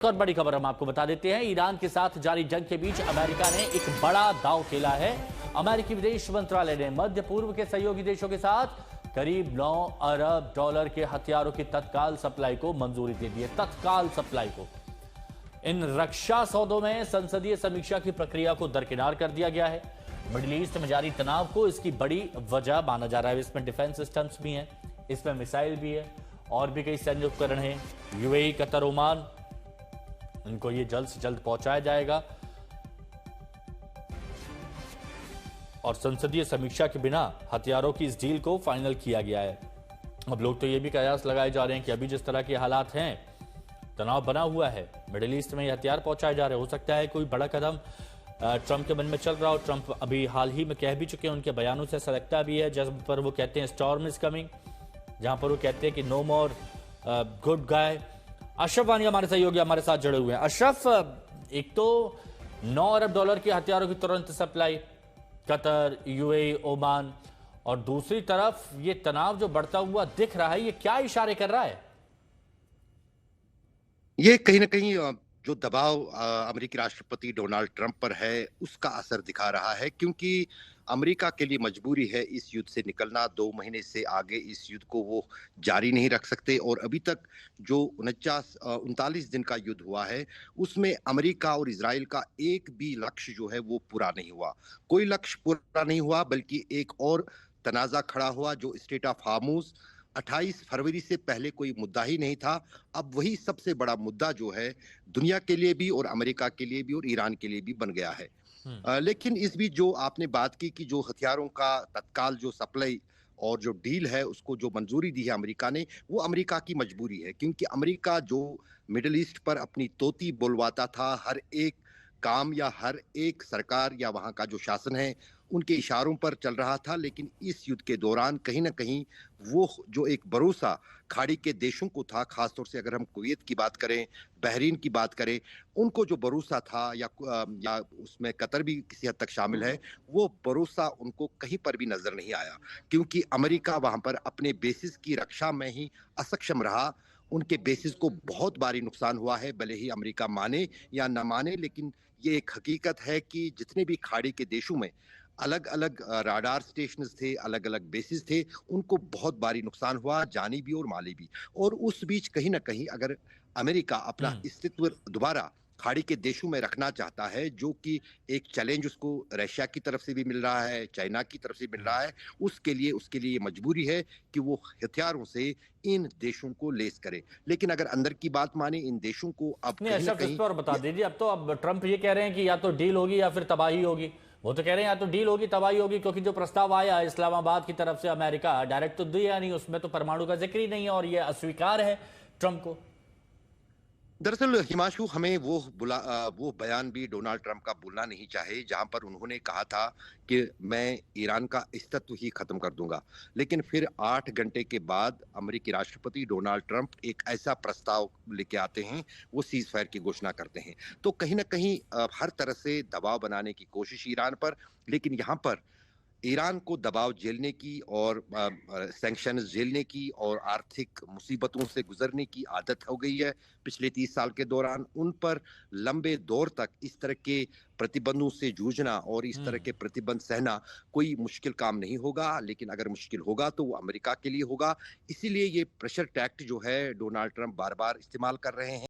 और बड़ी खबर हम आपको बता देते हैं। ईरान के साथ जारी जंग के बीच अमेरिका ने एक बड़ा दांव खेला है। अमेरिकी विदेश मंत्रालय ने मध्य पूर्व के सहयोगी देशों के साथ करीब 9 अरब डॉलर के हथियारों की तत्काल सप्लाई को मंजूरी दे दी है। तत्काल सप्लाई को। इन रक्षा सौदों में संसदीय समीक्षा की प्रक्रिया को दरकिनार कर दिया गया है। मिडिल ईस्ट में जारी तनाव को इसकी बड़ी वजह माना जा रहा है। इसमें डिफेंस सिस्टम्स भी हैं, इसमें मिसाइल भी है और भी कई सैन्य उपकरण हैं। यूएई, कतर, ओमान, इनको ये जल्द से जल्द पहुंचाया जाएगा और संसदीय समीक्षा के बिना हथियारों की इस डील को फाइनल किया गया है। अब लोग तो ये भी कयास लगाए जा रहे हैं कि अभी जिस तरह के हालात हैं, तनाव बना हुआ है, मिडिल ईस्ट में ये हथियार पहुंचाए जा रहे हैं, हो सकता है कोई बड़ा कदम ट्रंप के मन में चल रहा हो। ट्रंप अभी हाल ही में कह भी चुके हैं, उनके बयानों से ऐसा लगता भी है, जहां पर वो कहते हैं स्टॉर्म इज कमिंग, जहां पर वो कहते हैं कि no more good guy. Ashraf Wani हमारे सहयोगी हमारे साथ जुड़े हुए हैं। अशरफ, एक तो 9 अरब डॉलर के हथियारों की तुरंत सप्लाई कतर, यूएई, ओमान, और दूसरी तरफ ये तनाव जो बढ़ता हुआ दिख रहा है, ये क्या इशारे कर रहा है? ये कहीं न कहीं जो दबाव अमेरिकी राष्ट्रपति डोनाल्ड ट्रंप पर है, उसका असर दिखा रहा है, क्योंकि अमेरिका के लिए मजबूरी है इस युद्ध से निकलना। 2 महीने से आगे इस युद्ध को वो जारी नहीं रख सकते और अभी तक जो 39 दिन का युद्ध हुआ है, उसमें अमेरिका और इज़राइल का एक भी लक्ष्य जो है वो पूरा नहीं हुआ। कोई लक्ष्य पूरा नहीं हुआ, बल्कि एक और तनाज़ा खड़ा हुआ, जो स्ट्रेट ऑफ हार्मुज़ 28 फरवरी से पहले कोई मुद्दा ही नहीं था। अब वही सबसे बड़ा मुद्दा जो है, दुनिया के लिए भी और अमेरिका के लिए भी और ईरान के लिए भी बन गया है। हम्म। लेकिन इस बीच जो आपने बात की कि जो हथियारों का तत्काल जो सप्लाई और जो डील है, उसको जो मंजूरी दी है अमेरिका ने, वो अमेरिका की मजबूरी है, क्योंकि अमेरिका जो मिडिल ईस्ट पर अपनी तोती बुलवाता था, हर एक काम या हर एक सरकार या वहाँ का जो शासन है, उनके इशारों पर चल रहा था। लेकिन इस युद्ध के दौरान कहीं न कहीं वो जो एक भरोसा खाड़ी के देशों को था, ख़ासतौर से अगर हम कुवैत की बात करें, बहरीन की बात करें, उनको जो भरोसा था, या उसमें कतर भी किसी हद तक शामिल है, वो भरोसा उनको कहीं पर भी नज़र नहीं आया, क्योंकि अमेरिका वहाँ पर अपने बेसिस की रक्षा में ही असक्षम रहा। उनके बेसिस को बहुत भारी नुकसान हुआ है, भले ही अमेरिका माने या न माने, लेकिन ये एक हकीकत है कि जितने भी खाड़ी के देशों में अलग-अलग राडार स्टेशंस थे, अलग-अलग बेसिस थे, उनको बहुत भारी नुकसान हुआ, जानी भी और माली भी। और उस बीच कहीं न कहीं अगर अमेरिका अपना हम्म। अस्तित्व दोबारा खाड़ी के देशों में रखना चाहता है, जो कि एक चैलेंज उसको रशिया की तरफ से भी मिल रहा है, चाइना की तरफ से मिल रहा है, उसके लिए ये मजबूरी है कि वो हथियारों से इन देशों को लैस करे। लेकिन अगर अंदर की बात माने, इन देशों को अब नहीं कहीं न अशरफ, इस कहीं पर और बता ये दीजिए। अब ट्रंप ये कह रहे हैं कि या तो डील होगी या फिर तबाही होगी। वो तो कह रहे हैं या तो डील होगी तबाही होगी, क्योंकि जो प्रस्ताव आया इस्लामाबाद की तरफ से, अमेरिका डायरेक्ट तो दिया नहीं, उसमें तो परमाणु का जिक्र ही नहीं है और ये अस्वीकार है ट्रंप को। दरअसल हिमांशु, हमें वो बयान भी डोनाल्ड ट्रंप का भूलना नहीं चाहिए, जहां पर उन्होंने कहा था कि मैं ईरान का अस्तित्व ही खत्म कर दूंगा। लेकिन फिर 8 घंटे के बाद अमेरिकी राष्ट्रपति डोनाल्ड ट्रंप एक ऐसा प्रस्ताव लेके आते हैं, वो सीज फायर की घोषणा करते हैं। तो कहीं ना कहीं हर तरह से दबाव बनाने की कोशिश ईरान पर, लेकिन यहाँ पर ईरान को दबाव झेलने की और सैंक्शंस झेलने की और आर्थिक मुसीबतों से गुजरने की आदत हो गई है पिछले 30 साल के दौरान। उन पर लंबे दौर तक इस तरह के प्रतिबंधों से जूझना और इस तरह हम्म। के प्रतिबंध सहना कोई मुश्किल काम नहीं होगा, लेकिन अगर मुश्किल होगा तो वो अमेरिका के लिए होगा। इसीलिए ये प्रेशर टैक्ट जो है डोनाल्ड ट्रंप बार बार इस्तेमाल कर रहे हैं।